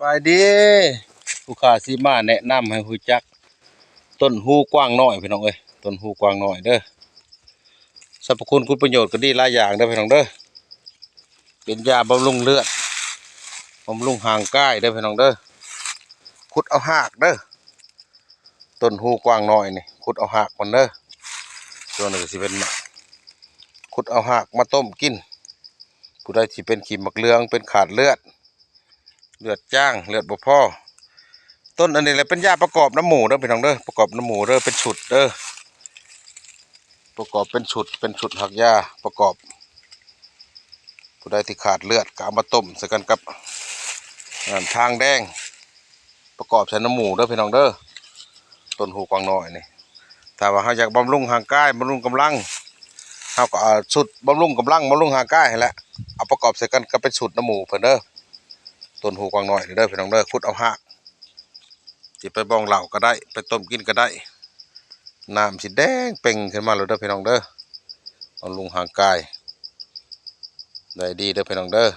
บายดีผู้ค้าสิมาแนะนำให้รู้จักต้นฮูกว้างน้อยพี่น้องเอ้ยต้นฮูกว้างน้อยเด้อสรรพคุณประโยชน์ก็ดีหลายอย่างเด้อพี่น้องเด้อเป็นยาบำรุงเลือดบำรุงห่างกายเด้อพี่น้องเด้อขุดเอาหากเด้อต้นฮูกว้างน้อยนี่ขุดเอาหากมันเด้อส่วนนี้ก็สิเป็นขุดเอาหากมาต้มกินผู้ใดที่เป็นขีมักเหลืองเป็นขาดเลือดจ้างเลือดบ่พอต้นอันนี้แหละเป็นยาประกอบน้ำหมูเด้อพี่น้องเด้อประกอบน้ำหมูเด้อเป็นชุดเด้อประกอบเป็นชุดหักยาประกอบผู้ใดที่ขาดเลือดก็เอามาต้มใส่กันกับทางแดงประกอบใส่น้ำหมูเด้อพี่น้องเด้อต้นหูกวางน้อยนี่ถ้าว่าเขาอยากบำรุงห่างกายบำรุงกำลังเขาก็เอาชุดบำรุงกำลังบำรุงห่างกายให้แหละเอาประกอบใส่กันก็เป็นชุดน้ำหมูเพิ่นเด้อต้นหูกวางน้อยเด้อพี่น้องเด้อขุดเอาหากสิไปบองเหล่าก็ได้ไปต้มกินก็ได้น้ำสิแดงเป่งขึ้นมาเลยเด้อพี่น้องเด้อบำรุงห่างกายได้ดีเด้อพี่น้องเด้อ